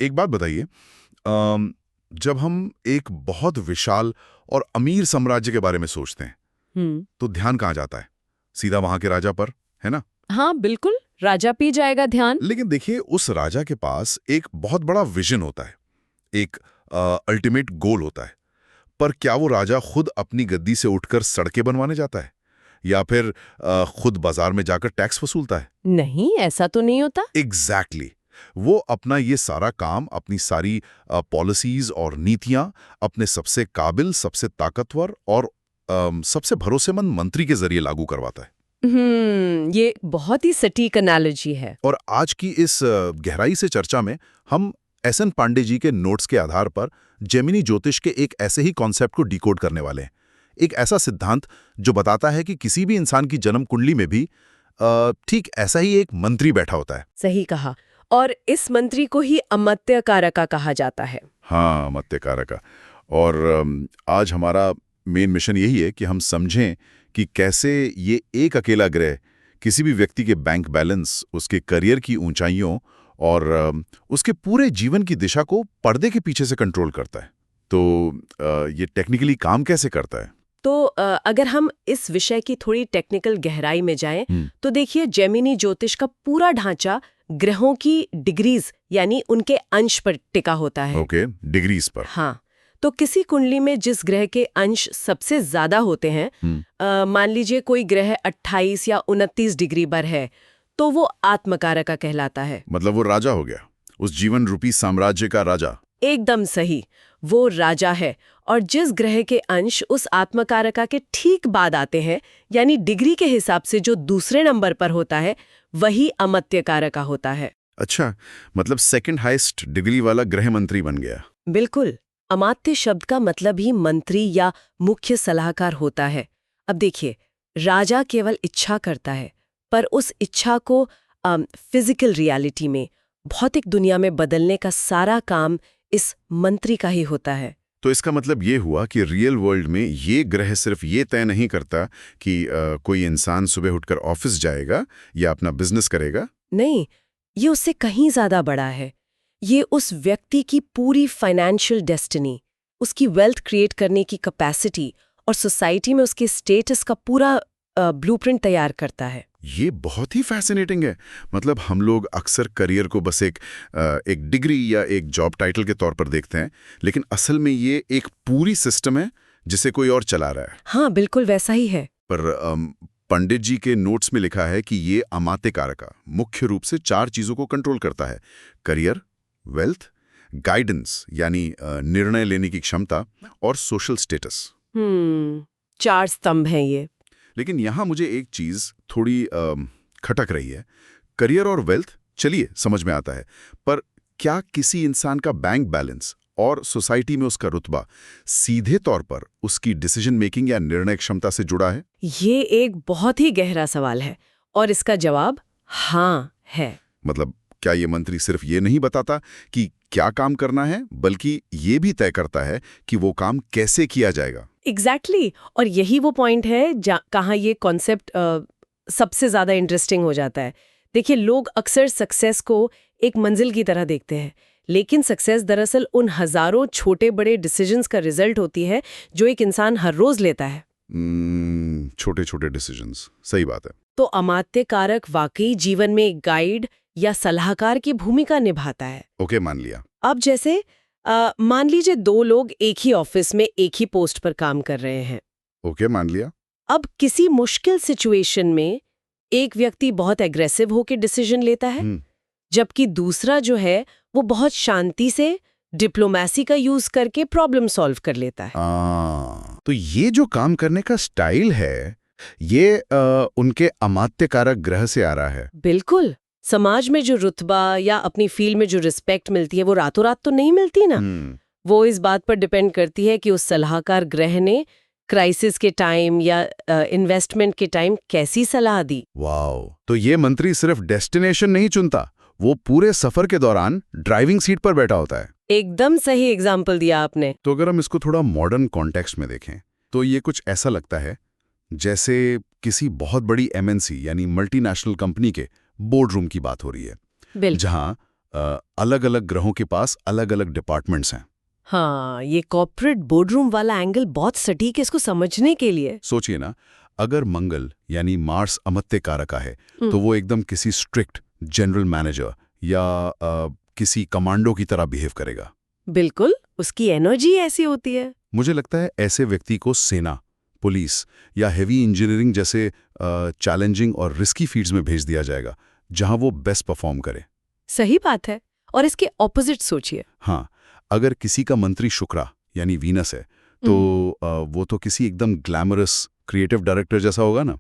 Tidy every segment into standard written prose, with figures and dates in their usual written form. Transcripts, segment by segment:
एक बात बताइए, जब हम एक बहुत विशाल और अमीर साम्राज्य के बारे में सोचते हैं तो ध्यान कहाँ जाता है? सीधा वहां के राजा पर, है ना? हाँ बिल्कुल, राजा पी जाएगा ध्यान। लेकिन देखिए, उस राजा के पास एक बहुत बड़ा विजन होता है, एक अल्टीमेट गोल होता है। पर क्या वो राजा खुद अपनी गद्दी से उठकर सड़कें बनवाने जाता है, या फिर खुद बाजार में जाकर टैक्स वसूलता है? नहीं, ऐसा तो नहीं होता। एग्जैक्टली वो अपना ये सारा काम, अपनी सारी पॉलिसीज और नीतियां अपने सबसे काबिल, सबसे ताकतवर और सबसे भरोसेमंद मंत्री के जरिए लागू करवाता है। ये बहुत ही सटीक एनालॉजी है। और आज की इस गहराई से चर्चा में हम एस.एन. पांडे जी के नोट्स के आधार पर जेमिनी ज्योतिष के एक ऐसे ही कॉन्सेप्ट को डिकोड करने वाले हैं। एक ऐसा सिद्धांत जो बताता है कि किसी भी इंसान की जन्म कुंडली में भी ठीक ऐसा ही एक मंत्री बैठा होता है। सही कहा। और इस मंत्री को ही अमत्य कारका कहा जाता है। हाँ, अमत्य कारका। और आज हमारा मेन मिशन यही है कि हम समझें कि कैसे ये एक अकेला ग्रह किसी भी व्यक्ति के बैंक बैलेंस, उसके करियर की ऊंचाइयों और उसके पूरे जीवन की दिशा को पर्दे के पीछे से कंट्रोल करता है। तो ये टेक्निकली काम कैसे करता है? तो अगर हम इस विषय की थोड़ी टेक्निकल गहराई में जाएं, तो देखिए, जेमिनी ज्योतिष का पूरा ढांचा ग्रहों की डिग्रीज यानी उनके अंश पर टिका होता है। ओके, डिग्रीज पर। हाँ, तो किसी कुंडली में जिस ग्रह के अंश सबसे ज्यादा होते हैं, मान लीजिए कोई ग्रह 28 या 29 डिग्री पर है, तो वो आत्मकारका कहलाता है। मतलब वो राजा हो गया, उस जीवन रूपी साम्राज्य का राजा। एकदम सही, वो राजा है। और जिस ग्रह के अंश उस आत्मकारका के ठीक बाद आते हैं, यानी डिग्री के हिसाब से जो दूसरे नंबर पर होता है, वही अमत्य कारका होता है। अच्छा, मतलब सेकंड हाईएस्ट डिग्री वाला गृह मंत्री बन गया। बिल्कुल। अमात्य शब्द का मतलब ही मंत्री या मुख्य सलाहकार होता है। अब देखिए, राजा केवल इच्छा करता है, पर उस इच्छा को फिजिकल रियलिटी में, भौतिक दुनिया में बदलने का सारा काम इस मंत्री का ही होता है। तो इसका मतलब ये हुआ कि रियल वर्ल्ड में ये ग्रह सिर्फ ये तय नहीं करता कि कोई इंसान सुबह उठकर ऑफिस जाएगा या अपना बिजनेस करेगा। नहीं, ये उससे कहीं ज्यादा बड़ा है। ये उस व्यक्ति की पूरी फाइनेंशियल डेस्टिनी, उसकी वेल्थ क्रिएट करने की कैपेसिटी और सोसाइटी में उसके स्टेटस का पूरा ब्लूप्रिंट तैयार करता है। ये बहुत ही फैसिनेटिंग है। मतलब हम लोग अक्सर करियर को बस एक डिग्री या एक जॉब टाइटल के तौर पर देखते हैं, लेकिन असल में ये एक पूरी सिस्टम है जिसे कोई और चला रहा है। हाँ, बिल्कुल वैसा ही है। पर पंडित जी के नोट्स में लिखा है कि ये अमात्य कारका मुख्य रूप से 4 चीजों को कंट्रोल करता है: करियर, वेल्थ, गाइडेंस यानी निर्णय लेने की क्षमता, और सोशल स्टेटस। 4 स्तंभ हैं ये। लेकिन यहां मुझे एक चीज थोड़ी खटक रही है। करियर और वेल्थ चलिए समझ में आता है, पर क्या किसी इंसान का बैंक बैलेंस और सोसाइटी में उसका रुतबा सीधे तौर पर उसकी डिसीजन मेकिंग या निर्णय क्षमता से जुड़ा है? ये एक बहुत ही गहरा सवाल है और इसका जवाब हाँ है। मतलब क्या ये मंत्री सिर्फ ये नहीं बताता कि क्या काम करना है, बल्कि ये भी तय करता है कि वो काम कैसे किया जाएगा? एग्जैक्टली और यही वो पॉइंट है कहाँ ये कॉन्सेप्ट सबसे ज्यादा इंटरेस्टिंग हो जाता है। देखिए, लोग अक्सर सक्सेस को एक मंजिल की तरह देखते हैं, लेकिन सक्सेस दरअसल उन हजारों छोटे बड़े डिसीजंस का रिजल्ट होती है जो एक इंसान हर रोज लेता है। छोटे छोटे डिसीजंस, सही बात है। तो अमात्य कारक वाकई जीवन में एक गाइड या सलाहकार की भूमिका निभाता है। ओके, मान लिया। अब जैसे मान लीजिए 2 लोग एक ही ऑफिस में एक ही पोस्ट पर काम कर रहे हैं। ओके, मान लिया। अब किसी मुश्किल सिचुएशन में एक व्यक्ति बहुत एग्रेसिव होकर डिसीजन लेता है, जबकि दूसरा जो है वो बहुत शांति से डिप्लोमेसी का यूज करके प्रॉब्लम सॉल्व कर लेता है। तो ये जो काम करने का स्टाइल है, ये उनके अमात्य कारक ग्रह से आ रहा है। बिल्कुल। समाज में जो रुतबा या अपनी फील्ड में जो रिस्पेक्ट मिलती है वो रातों रात तो नहीं मिलती ना। वो इस बात पर डिपेंड करती है कि उस सलाहकार ग्रह ने क्राइसिस के टाइम या इन्वेस्टमेंट के टाइम कैसी सलाह दी। वाओ! तो ये मंत्री सिर्फ डेस्टिनेशन नहीं चुनता, वो पूरे सफर के दौरान ड्राइविंग सीट पर बैठा होता है। एकदम सही एग्जाम्पल दिया आपने। तो अगर हम इसको थोड़ा मॉडर्न कॉन्टेक्स्ट में देखें तो ये कुछ ऐसा लगता है जैसे किसी बहुत बड़ी MNC यानी मल्टीनेशनल कंपनी के बोर्ड रूम की बात हो रही है, जहां अलग अलग ग्रहों के पास अलग अलग डिपार्टमेंट्स हैं। हाँ, ये कॉर्पोरेट बोर्डरूम वाला एंगल बहुत सटीक है इसको समझने के लिए। सोचिए ना, अगर मंगल यानी मार्स अमत्य कारक का है तो वो एकदम किसी स्ट्रिक्ट जनरल मैनेजर या किसी कमांडो की तरह बिहेव करेगा। बिल्कुल, उसकी एनर्जी ऐसी होती है। मुझे लगता है ऐसे व्यक्ति को सेना, पुलिस या हेवी इंजीनियरिंग जैसे चैलेंजिंग और रिस्की फील्ड्स में भेज दिया जाएगा, जहां वो बेस्ट परफॉर्म करे। सही बात है। और इसके ऑपोजिट सोचिए। हाँ, अगर किसी का मंत्री शुक्रा यानी वीनस है तो वो तो किसी एकदम ग्लैमरस क्रिएटिव डायरेक्टर जैसा होगा ना।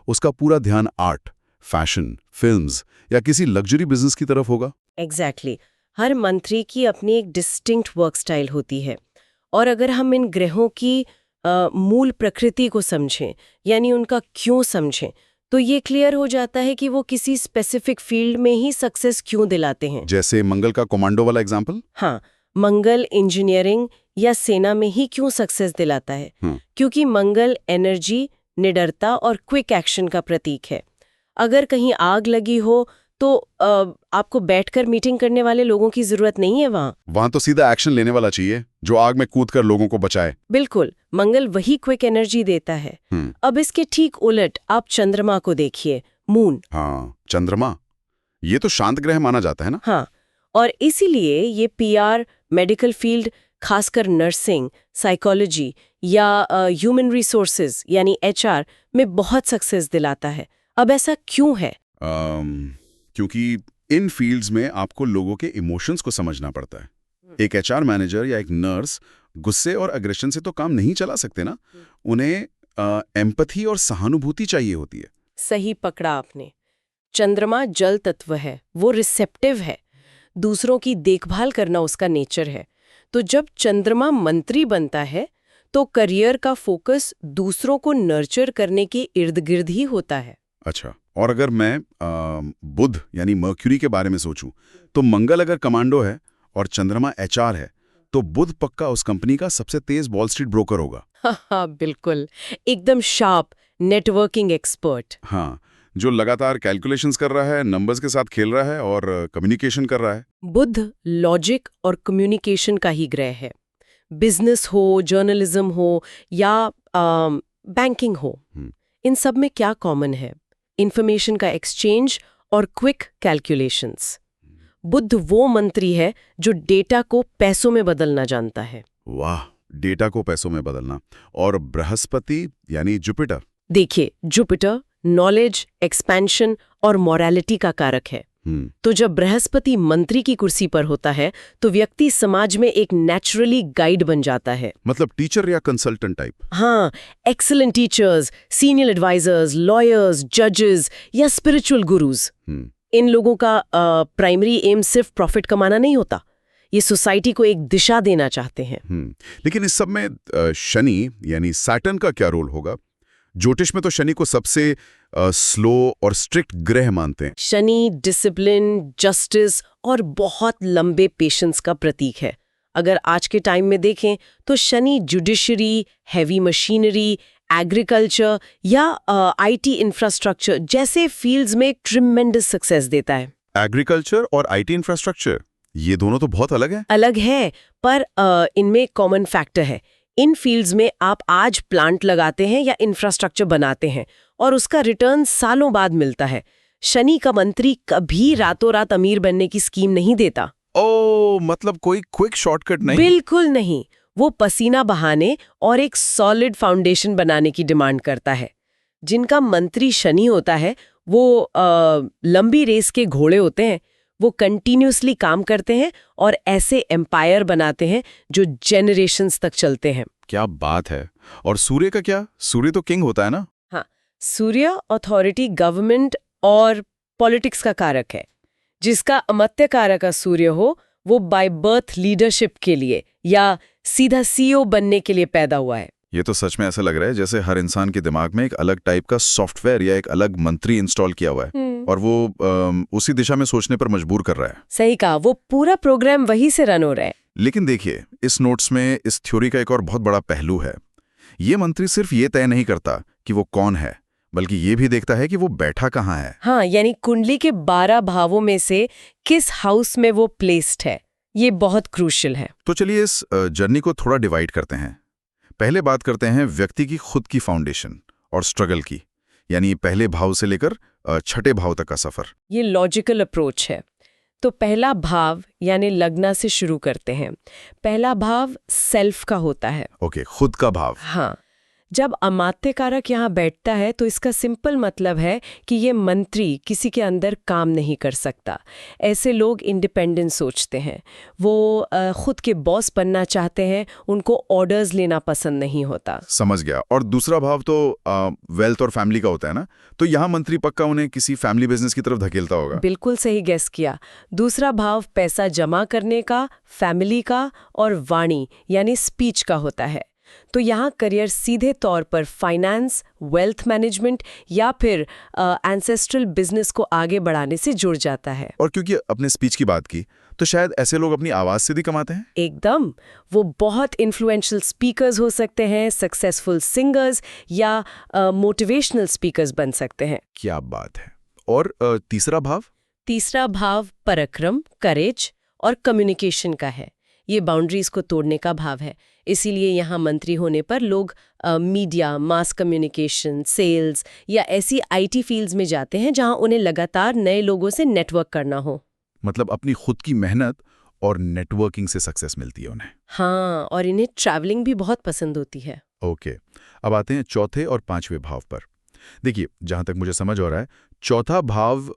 उसका पूरा ध्यान आर्ट, फैशन, फिल्म्स या किसी लग्जरी बिजनेस की तरफ होगा। एग्जैक्टली। हर मंत्री की अपनी एक डिस्टिंक्ट वर्क स्टाइल होती है। और अगर हम इन ग्रहों की मूल प्रकृति को समझें, यानी उनका क्यों समझें, तो ये क्लियर हो जाता है कि वो किसी स्पेसिफिक फील्ड में ही सक्सेस क्यों दिलाते हैं। जैसे मंगल का कमांडो वाला एग्जाम्पल। हाँ, मंगल इंजीनियरिंग या सेना में ही क्यों सक्सेस दिलाता है? क्योंकि मंगल एनर्जी, निडरता और क्विक एक्शन का प्रतीक है। अगर कहीं आग लगी हो तो आपको बैठकर मीटिंग करने वाले लोगों की जरूरत नहीं है वहां तो सीधा एक्शन लेने वाला चाहिए जो आग में कूदकर लोगों को बचाए। बिल्कुल, मंगल वही क्विक एनर्जी देता है। अब इसके ठीक उलट आप चंद्रमा को देखिए, मून। हाँ, चंद्रमा ये तो शांत ग्रह माना जाता है ना। हाँ, और इसीलिए ये पीआर, मेडिकल फील्ड, खासकर नर्सिंग, साइकोलॉजी या ह्यूमन रिसोर्सेज यानी एचआर में बहुत सक्सेस दिलाता है। अब ऐसा क्यों है? क्योंकि इन फील्ड्स में आपको लोगों के इमोशंस को समझना पड़ता है। एक एचआर मैनेजर या एक नर्स गुस्से और अग्रेशन से तो काम नहीं चला सकते ना। उन्हें एम्पैथी और सहानुभूति चाहिए होती है। सही पकड़ा आपने। चंद्रमा जल तत्व है, वो रिसेप्टिव है, दूसरों की देखभाल करना उसका नेचर है। तो जब चंद्रमा मंत्री बनता है तो करियर का फोकस दूसरों को नर्चर करने के इर्द गिर्द ही होता है। अच्छा, और अगर मैं बुध यानी मर्क्यूरी के बारे में सोचूं, तो मंगल अगर कमांडो है और चंद्रमा एचआर है तो बुध पक्का उस कंपनी का सबसे तेज वॉल स्ट्रीट ब्रोकर होगा। हाँ, बिल्कुल, एकदम शार्प नेटवर्किंग एक्सपर्ट। हाँ, जो लगातार कैलकुलेशंस कर रहा है, नंबर्स के साथ खेल रहा है और कम्युनिकेशन कर रहा है। बुध लॉजिक और कम्युनिकेशन का ही ग्रह है। बिजनेस हो, जर्नलिज्म हो या बैंकिंग हो, इन सब में क्या कॉमन है? इंफॉर्मेशन का एक्सचेंज और क्विक कैलकुलेशंस। बुध वो मंत्री है जो डेटा को पैसों में बदलना जानता है। वाह, डेटा को पैसों में बदलना। और बृहस्पति यानी जुपिटर। देखिए, जुपिटर नॉलेज, एक्सपेंशन और मॉरलिटी का कारक है। तो जब बृहस्पति मंत्री की कुर्सी पर होता है तो व्यक्ति समाज में एक नेचुरली गाइड बन जाता है। मतलब टीचर या कंसल्टेंट टाइप। हाँ, excellent teachers, senior advisors, lawyers, जजेस या स्पिरिचुअल गुरुज। इन लोगों का प्राइमरी एम सिर्फ प्रॉफिट कमाना नहीं होता, ये सोसाइटी को एक दिशा देना चाहते हैं। लेकिन इस सब में शनि यानी सैटर्न का क्या रोल होगा? ज्योतिष में तो शनि को सबसे स्लो और स्ट्रिक्ट ग्रह मानते हैं। शनि डिसिप्लिन, जस्टिस और बहुत लंबे पेशेंस का प्रतीक है। अगर आज के टाइम में देखें तो Shani judiciary, heavy machinery, agriculture या आईटी इंफ्रास्ट्रक्चर जैसे फील्ड्स में ट्रिमेंडस सक्सेस देता है। एग्रीकल्चर और आईटी इंफ्रास्ट्रक्चर, ये दोनों तो बहुत अलग हैं। अलग है, पर इनमें कॉमन फैक्टर है। इन फील्ड्स में आप आज प्लांट लगाते हैं या इंफ्रास्ट्रक्चर बनाते हैं और उसका रिटर्न सालों बाद मिलता है। शनि का मंत्री कभी रातों रात अमीर बनने की स्कीम नहीं देता। ओह, मतलब कोई क्विक शॉर्टकट नहीं। बिल्कुल नहीं, वो पसीना बहाने और एक सॉलिड फाउंडेशन बनाने की डिमांड करता है। जिनका मंत्री शनि होता है वो लंबी रेस के घोड़े होते हैं। वो कंटिन्यूसली काम करते हैं और ऐसे एम्पायर बनाते हैं जो जेनरेशंस तक चलते हैं। क्या बात है। और सूर्य का क्या? सूर्य तो किंग होता है ना। हाँ, सूर्य अथॉरिटी, गवर्नमेंट और पॉलिटिक्स का कारक है। जिसका अमत्य कारक का सूर्य हो वो बाय बर्थ लीडरशिप के लिए या सीधा सीईओ बनने के लिए पैदा हुआ है। ये तो सच में ऐसा लग रहा है जैसे हर इंसान के दिमाग में एक अलग टाइप का सॉफ्टवेयर या एक अलग मंत्री इंस्टॉल किया हुआ है और वो उसी दिशा में सोचने पर मजबूर कर रहा है। सही कहा, वो पूरा प्रोग्राम वही से रन हो रहा है। लेकिन देखिए, इस नोट्स में इस थ्योरी का एक और बहुत बड़ा पहलू है। ये मंत्री सिर्फ ये तय नहीं करता कि वो कौन है, बल्कि ये भी देखता है कि वो बैठा कहाँ है। हाँ, यानी कुंडली के 12 भावों में से किस हाउस में वो प्लेस्ड है, ये बहुत क्रूशियल है। तो चलिए इस जर्नी को थोड़ा डिवाइड करते हैं। पहले बात करते हैं व्यक्ति की खुद की फाउंडेशन और स्ट्रगल की, यानी पहले भाव से लेकर छठे भाव तक का सफर। ये लॉजिकल अप्रोच है। तो पहला भाव यानी लग्ना से शुरू करते हैं। पहला भाव सेल्फ का होता है। ओके, खुद का भाव। हाँ, जब अमात्य कारक यहाँ बैठता है तो इसका सिंपल मतलब है कि ये मंत्री किसी के अंदर काम नहीं कर सकता। ऐसे लोग इंडिपेंडेंट सोचते हैं, वो खुद के बॉस बनना चाहते हैं, उनको ऑर्डर्स लेना पसंद नहीं होता। समझ गया। और दूसरा भाव तो वेल्थ और फैमिली का होता है ना, तो यहाँ मंत्री पक्का उन्हें किसी फैमिली बिजनेस की तरफ धकेलता होगा। बिल्कुल सही गेस किया। दूसरा भाव पैसा जमा करने का, फैमिली का और वाणी यानी स्पीच का होता है। तो यहाँ करियर सीधे तौर पर फाइनेंस, वेल्थ मैनेजमेंट या फिर एंसेस्ट्रल बिजनेस को आगे बढ़ाने से जुड़ जाता है। और क्योंकि अपने स्पीच की बात की, तो शायद ऐसे लोग अपनी आवाज से भी कमाते हैं। एकदम, वो बहुत इन्फ्लुएंशियल स्पीकर्स हो सकते हैं, सक्सेसफुल सिंगर्स या मोटिवेशनल स्पीकर्स बन सकते हैं। क्या बात है। और तीसरा भाव? तीसरा भाव पराक्रम, करेज और कम्युनिकेशन का है। ये बाउंड्रीज को तोड़ने का भाव है। इसीलिए यहाँ मंत्री होने पर लोग मीडिया, मास कम्युनिकेशन, सेल्स या ऐसी आईटी फील्ड्स में जाते हैं जहाँ उन्हें लगातार नए लोगों से नेटवर्क करना हो। मतलब अपनी खुद की मेहनत और नेटवर्किंग से सक्सेस मिलती है उन्हें। हाँ, और इन्हें ट्रैवलिंग भी बहुत पसंद होती है। ओके, अब आते हैं चौथे और पांचवें भाव पर। देखिए, जहां तक मुझे समझ आ रहा है, चौथा भाव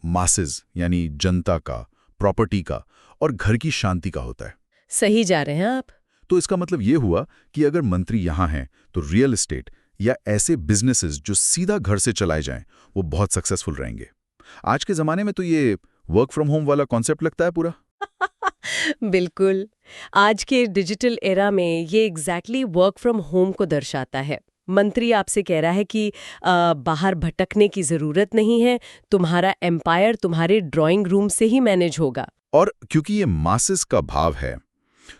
मासेस यानी जनता का, प्रॉपर्टी का और घर की शांति का होता है। सही जा रहे हैं आप। तो इसका मतलब ये हुआ कि अगर मंत्री यहाँ हैं तो रियल एस्टेट या ऐसे बिजनेसेस जो सीधा घर से चलाए जाएं, वो बहुत सक्सेसफुल रहेंगे। आज के ज़माने में तो ये वर्क फ्रॉम होम वाला कॉन्सेप्ट लगता है पूरा। बिल्कुल, आज के डिजिटल एरा में ये एग्जैक्टली वर्क फ्रॉम होम को दर्शाता है। मंत्री आपसे कह रहा है कि बाहर भटकने की ज़रूरत नहीं है, तुम्हारा एम्पायर तुम्हारे ड्राइंग रूम से ही मैनेज होगा। और क्योंकि ये मासेस का भाव है,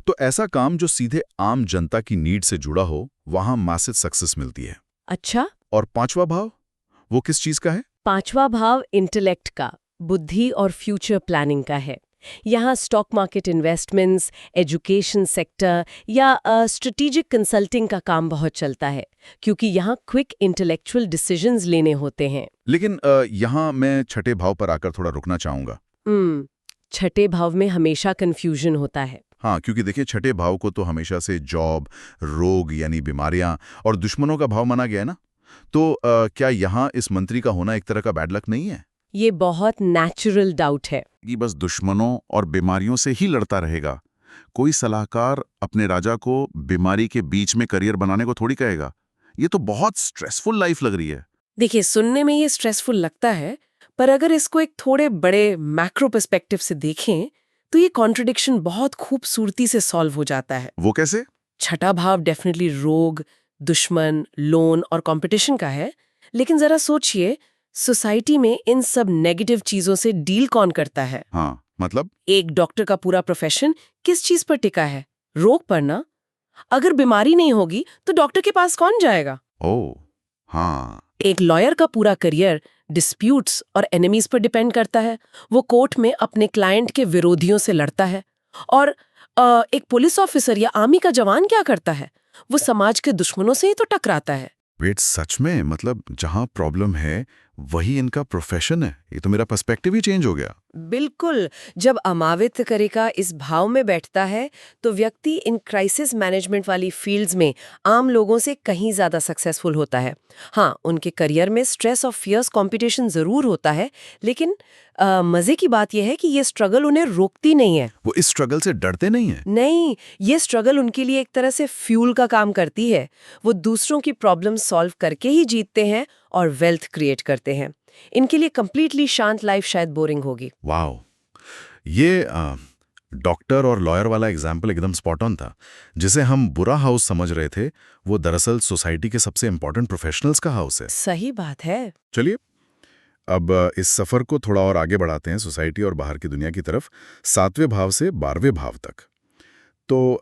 तो ऐसा काम जो सीधे आम जनता की नीड से जुड़ा हो, वहां मासेस सक्सेस मिलती है। अच्छा, और पांचवा भाव, वो किस चीज का है? पांचवा भाव इंटेलेक्ट का, बुद्धि और फ्यूचर प्लानिंग का है। यहाँ stock market investments, education sector या स्ट्रेटेजिक कंसल्टिंग का काम बहुत चलता है, क्योंकि यहाँ क्विक इंटेलेक्चुअल डिसीजंस लेने होते हैं। लेकिन यहाँ मैं छठे भाव पर आकर थोड़ा रुकना चाहूंगा। छठे भाव में हमेशा कंफ्यूजन होता है। हाँ, क्योंकि देखिए, छठे भाव को तो हमेशा से जॉब, रोग यानी बीमारियां और दुश्मनों का भाव माना गया है ना। तो क्या यहाँ इस मंत्री का होना एक तरह का बैड लक नहीं है? ये बहुत नेचुरल डाउट है कि बस दुश्मनों और बीमारियों से ही लड़ता रहेगा। कोई सलाहकार अपने राजा को बीमारी के बीच में करियर बनाने को थोड़ी कहेगा। ये तो बहुत स्ट्रेसफुल लाइफ लग रही है। देखिए, सुनने में ये स्ट्रेसफुल लगता है, पर अगर इसको एक थोड़े बड़े मैक्रो पर्सपेक्टिव से देखें तो ये कॉन्ट्रडिक्शन बहुत खूबसूरती से सॉल्व हो जाता है। वो कैसे? छठा भाव डेफिनेटली रोग, दुश्मन, लोन और कंपटीशन का है, लेकिन जरा सोचिए, सोसाइटी में इन सब नेगेटिव चीजों से डील कौन करता है? हाँ, मतलब एक डॉक्टर का पूरा प्रोफेशन किस चीज पर टिका है? रोग पर ना। अगर बीमारी नहीं होगी तो डॉक्टर के पास कौन जाएगा? ओह, हाँ। एक लॉयर का पूरा करियर डिस्प्यूट्स और एनिमीज पर डिपेंड करता है। वो कोर्ट में अपने क्लाइंट के विरोधियों से लड़ता है। और एक पुलिस ऑफिसर या आर्मी का जवान क्या करता है? वो समाज के दुश्मनों से ही तो टकराता है। वेट, सच में? मतलब जहां प्रॉब्लम है वही इनका प्रोफेशन है। ये तो मेरा पर्सपेक्टिव ही चेंज हो गया। बिल्कुल, जब अमावित्य करिका इस भाव में बैठता है तो व्यक्ति इन क्राइसिस मैनेजमेंट वाली फील्ड्स में आम लोगों से कहीं ज्यादा सक्सेसफुल होता है। हाँ, उनके करियर में स्ट्रेस और फियर्स कंपटीशन जरूर होता है, लेकिन मजे की बात यह है कि ये स्ट्रगल उन्हें रोकती नहीं है। वो इस स्ट्रगल से डरते नहीं है? नहीं, ये स्ट्रगल उनके लिए एक तरह से फ्यूल का काम करती है। वो दूसरों की प्रॉब्लम सॉल्व करके ही जीतते हैं और वेल्थ क्रिएट करते हैं। इनके लिए कंप्लीटली शांत लाइफ शायद बोरिंग होगी। वाओ, ये डॉक्टर और लॉयर वाला एग्जाम्पल एकदम स्पॉट ऑन था। जिसे हम बुरा हाउस समझ रहे थे, वो दरअसल सोसाइटी के सबसे इंपॉर्टेंट प्रोफेशनल्स का हाउस है। सही बात है। चलिए, अब इस सफर को थोड़ा और आगे बढ़ाते हैं सोसाइटी और बाहर की दुनिया की तरफ, 7वें भाव से 12वें भाव तक। तो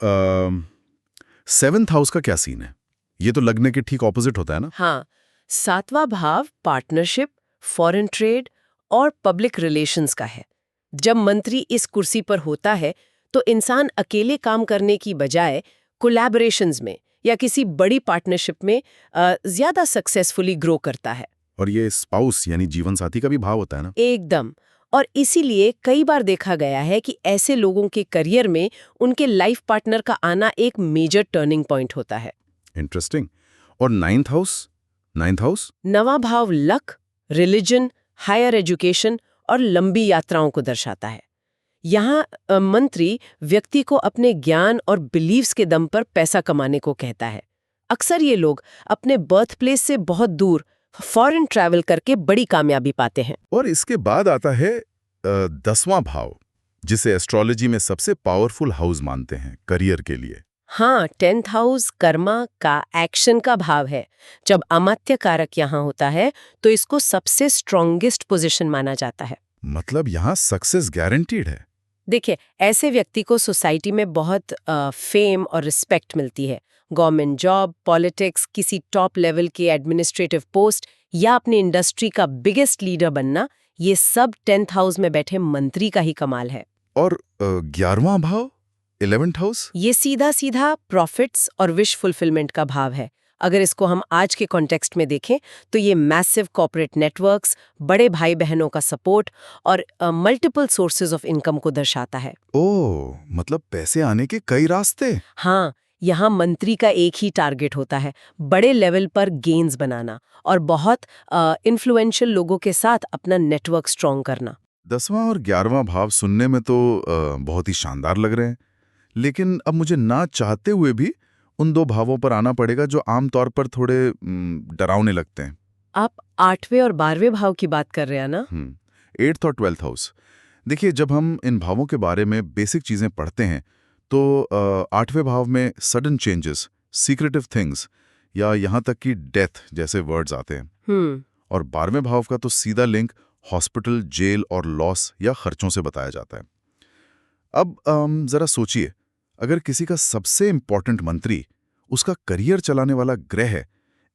7th हाउस का क्या सीन है? ये तो लग्न के ठीक ऑपोजिट होता है ना? हाँ, सातवां भाव पार्टनरशिप, फॉरेन ट्रेड और पब्लिक रिलेशंस का है। जब मंत्री इस कुर्सी पर होता है तो इंसान अकेले काम करने की बजाय कोलैबोरेशंस में या किसी बड़ी पार्टनरशिप में ज्यादा सक्सेसफुली ग्रो करता है। और ये स्पाउस यानी जीवन साथी का भी भाव होता है ना? एकदम। और इसीलिए कई बार देखा गया है कि ऐसे लोगों के करियर में उनके लाइफ पार्टनर का आना एक मेजर टर्निंग पॉइंट होता है। इंटरेस्टिंग। और नाइन्थ हाउस? नवां भाव लक, रिलीजन, हायर एजुकेशन और लंबी यात्राओं को दर्शाता है। यहाँ मंत्री व्यक्ति को अपने ज्ञान और बिलीव्स के दम पर पैसा कमाने को कहता है। अक्सर ये लोग अपने बर्थ प्लेस से बहुत दूर फॉरेन ट्रैवल करके बड़ी कामयाबी पाते हैं। और इसके बाद आता है 10वां भाव, जिसे एस्ट्रोलॉजी में सबसे पावरफुल हाउस मानते हैं करियर के लिए। हाँ, 10th हाउस कर्मा का, एक्शन का भाव है। जब अमात्य कारक यहाँ होता है तो इसको सबसे स्ट्रॉन्गेस्ट पोजीशन माना जाता है। मतलब यहाँ सक्सेस गारंटीड है। देखिए, ऐसे व्यक्ति को सोसाइटी में बहुत फेम और रिस्पेक्ट मिलती है। गवर्नमेंट जॉब, पॉलिटिक्स, किसी टॉप लेवल के एडमिनिस्ट्रेटिव पोस्ट या अपनी इंडस्ट्री का बिगेस्ट लीडर बनना, ये सब 10th हाउस में बैठे मंत्री का ही कमाल है। और 11वां भाव, 11th हाउस? ये सीधा सीधा प्रॉफिट्स और विश फुलफिलमेंट का भाव है। अगर इसको हम आज के कॉन्टेक्स्ट में देखें तो ये मैसिव कॉर्पोरेट नेटवर्क्स, बड़े भाई बहनों का सपोर्ट और मल्टीपल सोर्सेज ऑफ इनकम को दर्शाता है। ओह, मतलब पैसे आने के कई रास्ते। हाँ, यहाँ मंत्री का एक ही टारगेट होता है, बड़े लेवल पर गेन्स बनाना और बहुत इन्फ्लुएंशियल लोगों के साथ अपना नेटवर्क स्ट्रॉन्ग करना। 10वां और 11वां भाव सुनने में तो बहुत ही शानदार लग रहे हैं, लेकिन अब मुझे ना चाहते हुए भी उन दो भावों पर आना पड़ेगा जो आमतौर पर थोड़े डरावने लगते हैं। आप 8वें और 12वें भाव की बात कर रहे हैं ना? 8th और 12th हाउस। देखिए, जब हम इन भावों के बारे में बेसिक चीजें पढ़ते हैं तो 8वें भाव में सडन चेंजेस, सीक्रेटिव थिंग्स या यहाँ तक कि डेथ जैसे वर्ड्स आते हैं। और 12वें भाव का तो सीधा लिंक हॉस्पिटल, जेल और लॉस या खर्चों से बताया जाता है। अब जरा सोचिए, अगर किसी का सबसे इंपॉर्टेंट मंत्री, उसका करियर चलाने वाला ग्रह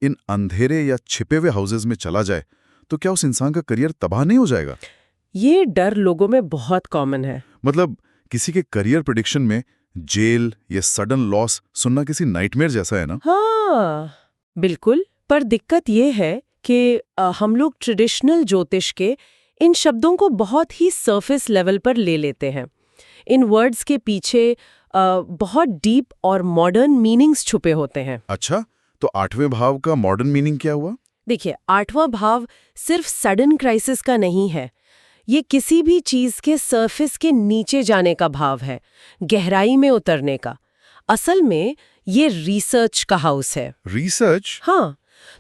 इन अंधेरे या छिपे हुए हाउसेज में चला जाए तो क्या उस इंसान का करियर तबाह नहीं हो जाएगा? ये डर लोगों में बहुत कॉमन है। मतलब किसी के करियर प्रेडिक्शन में जेल या सडन लॉस सुनना किसी नाइटमेयर जैसा है ना? हाँ, बिल्कुल। पर दिक्कत ये है कि हम लोग ट्रेडिशनल ज्योतिष के इन शब्दों को बहुत ही सरफेस लेवल पर ले लेते हैं। इन वर्ड्स के पीछे बहुत डीप और मॉडर्न मीनिंग्स छुपे होते हैं। अच्छा, तो 8वें भाव का मॉडर्न मीनिंग क्या हुआ? देखिए, 8वां भाव सिर्फ सडन क्राइसिस का नहीं है। ये किसी भी चीज के सरफेस के नीचे जाने का भाव है, गहराई में उतरने का। असल में ये रिसर्च का हाउस है। रिसर्च? हाँ,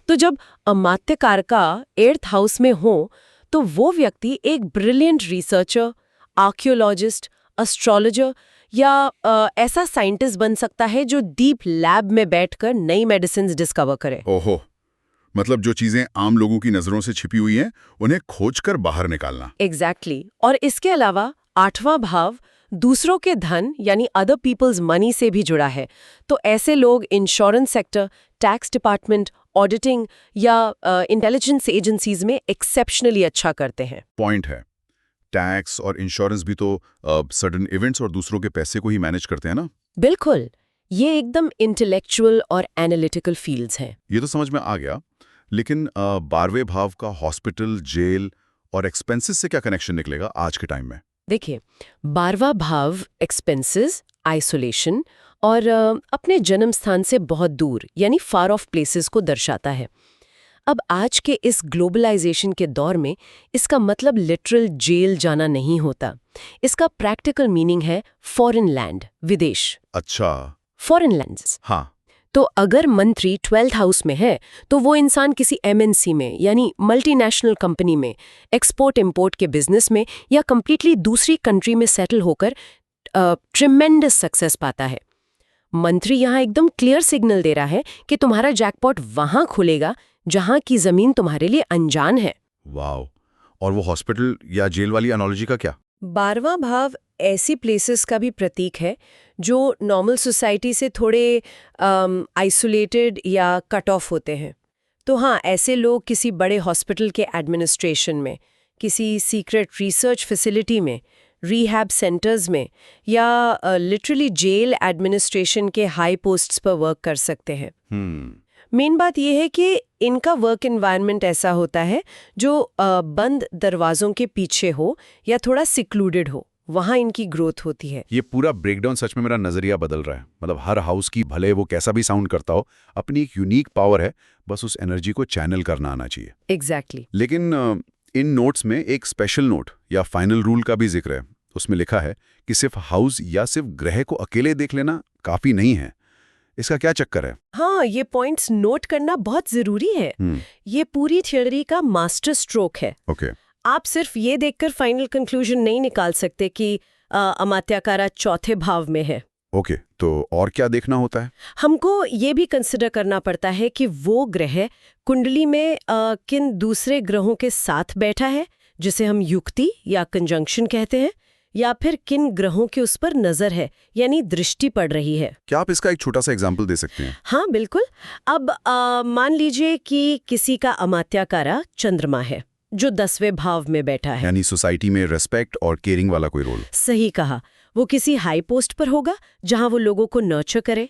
तो जब अमात्य कारका 8th हाउस में हो तो वो व्यक्ति एक ब्रिलियंट रिसर्चर, आर्कियोलॉजिस्ट, एस्ट्रोलॉजर या ऐसा साइंटिस्ट बन सकता है जो डीप लैब में बैठकर नई मेडिसिन्स डिस्कवर करे। ओहो, मतलब जो चीजें आम लोगों की नजरों से छिपी हुई हैं, उन्हें खोजकर बाहर निकालना। एग्जैक्टली। और इसके अलावा 8वां भाव दूसरों के धन यानी अदर पीपल्स मनी से भी जुड़ा है। तो ऐसे लोग insurance sector, tax department, auditing या इंटेलिजेंस एजेंसीज में एक्सेप्शनली अच्छा करते हैं। पॉइंट है, टैक्स और इंश्योरेंस भी तो सडन इवेंट्स और दूसरों के पैसे को ही मैनेज करते हैं ना? बिल्कुल, ये एकदम इंटेलेक्चुअल और एनालिटिकल फील्ड्स हैं। ये तो समझ में आ गया, लेकिन 12वें भाव का हॉस्पिटल, जेल और एक्सपेंसेस से क्या कनेक्शन निकलेगा आज के टाइम में? देखिए, 12वां भाव एक्सपेंसेस, आइसोलेशन और अपने जन्म स्थान से बहुत दूर यानी फार ऑफ प्लेसेस को दर्शाता है। अब आज के इस ग्लोबलाइजेशन के दौर में इसका मतलब लिटरल जेल जाना नहीं होता। इसका प्रैक्टिकल मीनिंग है फॉरेन लैंड, विदेश। अच्छा, फॉरेन लैंड्स। हाँ। तो अगर मंत्री 12th हाउस में है तो वो इंसान किसी MNC में यानी मल्टीनेशनल कंपनी में, एक्सपोर्ट इंपोर्ट के बिजनेस में या कंप्लीटली दूसरी कंट्री में सेटल होकर ट्रिमेंडस सक्सेस पाता है। मंत्री यहाँ एकदम क्लियर सिग्नल दे रहा है कि तुम्हारा जैकपॉट वहां खुलेगा जहां की जमीन तुम्हारे लिए अनजान है। वाओ। और वो हॉस्पिटल या जेल वाली एनालॉजी का क्या? 12वां भाव ऐसी प्लेसेस का भी प्रतीक है जो नॉर्मल सोसाइटी से थोड़े आइसोलेटेड या कट ऑफ होते हैं। तो हाँ, ऐसे लोग किसी बड़े हॉस्पिटल के एडमिनिस्ट्रेशन में, किसी सीक्रेट रिसर्च फैसिलिटी में, रिहैब सेंटर्स में या लिटरली जेल एडमिनिस्ट्रेशन के हाई पोस्ट्स पर वर्क कर सकते हैं। मेन बात यह है कि इनका वर्क एनवायरनमेंट ऐसा होता है जो बंद दरवाजों के पीछे हो या थोड़ा सिक्लूडेड हो, वहाँ इनकी ग्रोथ होती है। ये पूरा ब्रेकडाउन सच में मेरा नजरिया बदल रहा है। मतलब हर हाउस की, भले वो कैसा भी साउंड करता हो, अपनी एक यूनिक पावर है, बस उस एनर्जी को चैनल करना आना चाहिए। एग्जैक्टली। लेकिन इन नोट्स में एक स्पेशल नोट या फाइनल रूल का भी जिक्र है। उसमें लिखा है कि सिर्फ हाउस या सिर्फ ग्रह को अकेले देख लेना काफी नहीं है। इसका क्या चक्कर है? हाँ, ये पॉइंट्स नोट करना बहुत जरूरी है। ये पूरी थ्योरी का मास्टर स्ट्रोक है। ओके। आप सिर्फ ये देखकर फाइनल कंक्लूजन नहीं निकाल सकते कि अमात्याकारा चौथे भाव में है। ओके, तो और क्या देखना होता है? हमको ये भी कंसिडर करना पड़ता है कि वो ग्रह कुंडली में किन दूसरे ग्रहों के साथ बैठा है, जिसे हम युक्ति या कंजंक्शन कहते हैं, या फिर किन ग्रहों की उस पर नजर है, यानी दृष्टि पड़ रही है। क्या आप इसका एक छोटा सा एग्जाम्पल दे सकते हैं? हाँ बिल्कुल। अब मान लीजिए कि किसी का अमात्याकारा चंद्रमा है जो 10वें भाव में बैठा है, यानी सोसाइटी में रेस्पेक्ट और केयरिंग वाला कोई रोल। सही कहा। वो किसी हाई पोस्ट पर होगा जहां वो लोगों को नर्चर करे।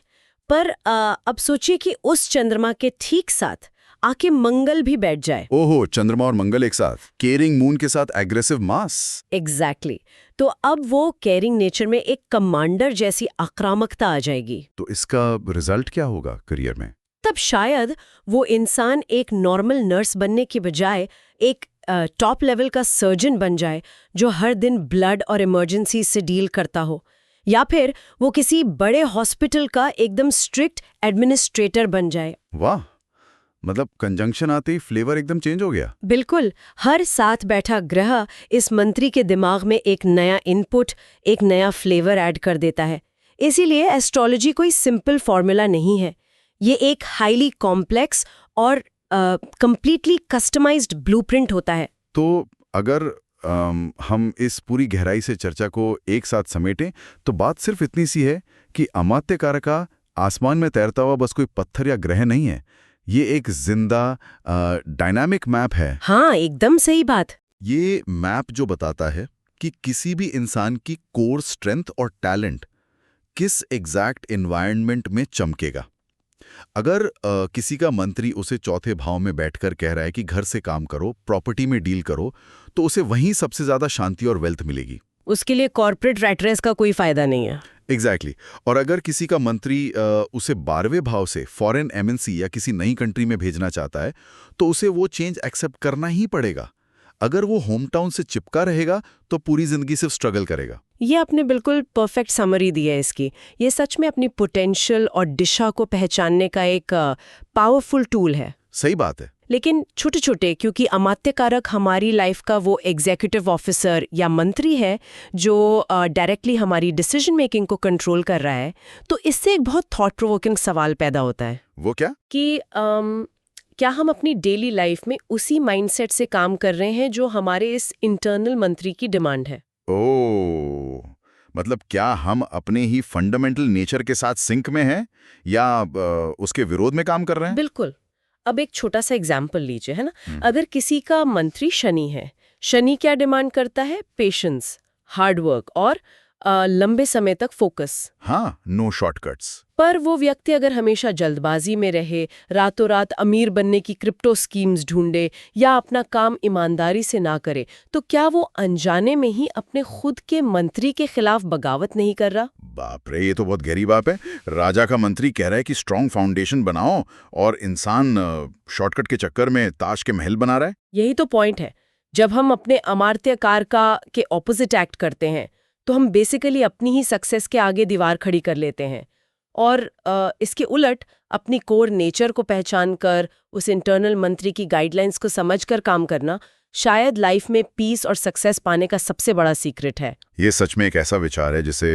पर अब सोचिए कि उस चंद्रमा के ठीक साथ आके मंगल भी बैठ जाए। ओहो, चंद्रमा और मंगल एक साथ, केयरिंग मून के साथ एग्रेसिव मास। एग्जैक्टली। तो अब वो केयरिंग नेचर में एक कमांडर जैसी आक्रामकता आ जाएगी। तो इसका रिजल्ट क्या होगा करियर में? तब शायद वो इंसान एक नॉर्मल नर्स बनने की बजाय एक टॉप लेवल का सर्जन बन जाए जो हर दिन ब्लड और इमरजेंसी से डील करता हो, या फिर वो किसी बड़े हॉस्पिटल का एकदम स्ट्रिक्ट एडमिनिस्ट्रेटर बन जाए। वाह, मतलब कंजंक्शन आते ही फ्लेवर एकदम चेंज हो गया। बिल्कुल। हर साथ बैठा ग्रह इस मंत्री के दिमाग में एक नया इनपुट, एक नया फ्लेवर ऐड कर देता है। इसीलिए एस्ट्रोलॉजी कोई सिंपल फॉर्मूला नहीं है। ये एक हाईली कॉम्प्लेक्स और कंप्लीटली कस्टमाइज्ड ब्लूप्रिंट होता है। तो अगर हम इस पूरी गहराई से चर्चा को एक साथ समेटें तो बात सिर्फ इतनी सी है कि अमात्यकारका आसमान में तैरता हुआ बस कोई पत्थर या ग्रह नहीं है। ये एक जिंदा डायनामिक मैप है। हाँ, एकदम सही बात। ये मैप जो बताता है कि किसी भी इंसान की कोर स्ट्रेंथ और टैलेंट किस एग्जैक्ट एनवायरनमेंट में चमकेगा। अगर किसी का मंत्री उसे चौथे भाव में बैठकर कह रहा है कि घर से काम करो, प्रॉपर्टी में डील करो, तो उसे वहीं सबसे ज्यादा शांति और वेल्थ मिलेगी। उसके लिए कॉर्पोरेट रैट रेस का कोई फायदा नहीं है। एग्जैक्टली। और अगर किसी का मंत्री उसे 12वें भाव से फॉरेन एमएनसी या किसी नई कंट्री में भेजना चाहता है, तो उसे वो चेंज एक्सेप्ट करना ही पड़ेगा। अगर वो होम टाउन से चिपका रहेगा तो पूरी जिंदगी सिर्फ स्ट्रगल करेगा। ये आपने बिल्कुल परफेक्ट समरी दी है इसकी। ये सच में अपनी पोटेंशियल और दिशा को पहचानने का एक पावरफुल टूल है। सही बात है। लेकिन छोटे छोटे, क्योंकि अमात्यकारक हमारी लाइफ का वो एग्जीक्यूटिव ऑफिसर या मंत्री है जो डायरेक्टली हमारी डिसीजन मेकिंग को कंट्रोल कर रहा है, तो इससे एक बहुत थॉट प्रोवोकिंग सवाल पैदा होता है। वो क्या? कि क्या हम अपनी डेली लाइफ में उसी माइंडसेट से काम कर रहे हैं जो हमारे इस इंटरनल मंत्री की डिमांड है? ओह, मतलब क्या हम अपने ही फंडामेंटल नेचर के साथ सिंक में हैं या उसके विरोध में काम कर रहे हैं? बिल्कुल। अब एक छोटा सा एग्जाम्पल लीजिए, है ना। अगर किसी का मंत्री शनि है, शनि क्या डिमांड करता है? पेशेंस, हार्डवर्क और लंबे समय तक फोकस। हाँ, नो शॉर्टकट्स। पर वो व्यक्ति अगर हमेशा जल्दबाजी में रहे, रातों रात अमीर बनने की क्रिप्टो स्कीम्स ढूंढे या अपना काम ईमानदारी से ना करे, तो क्या वो अनजाने में ही अपने खुद के मंत्री के खिलाफ बगावत नहीं कर रहा? बाप रे, ये तो बहुत गहरी बात है। राजा का मंत्री कह रहा है कि स्ट्रॉन्ग फाउंडेशन बनाओ और इंसान शॉर्टकट के चक्कर में ताश के महल बना रहा है। यही तो पॉइंट है। जब हम अपने अमात्यकारका के ऑपोजिट एक्ट करते हैं तो हम बेसिकली अपनी ही सक्सेस के आगे दीवार खड़ी कर लेते हैं। और इसके उलट अपनी कोर नेचर को पहचान कर उस इंटरनल मंत्री की गाइडलाइंस को समझकर काम करना शायद लाइफ में पीस और सक्सेस पाने का सबसे बड़ा सीक्रेट है। ये सच में एक ऐसा विचार है जिसे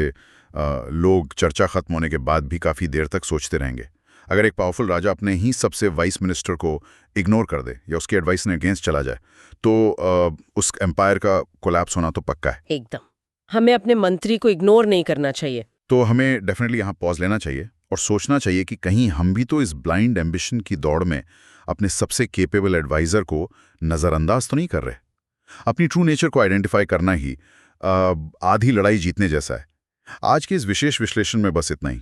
लोग चर्चा खत्म होने के बाद भी काफी देर तक सोचते रहेंगे। अगर एक पावरफुल राजा अपने ही सबसे वाइस मिनिस्टर को इग्नोर कर दे या उसकी एडवाइस ने अगेंस्ट चला जाए तो उस एम्पायर का कोलैप्स होना तो पक्का है। एकदम। हमें अपने मंत्री को इग्नोर नहीं करना चाहिए। तो हमें डेफिनेटली यहाँ पॉज लेना चाहिए और सोचना चाहिए कि कहीं हम भी तो इस ब्लाइंड एम्बिशन की दौड़ में अपने सबसे केपेबल एडवाइजर को नज़रअंदाज तो नहीं कर रहे। अपनी ट्रू नेचर को आइडेंटिफाई करना ही आधी लड़ाई जीतने जैसा है। आज के इस विशेष विश्लेषण में बस इतना ही।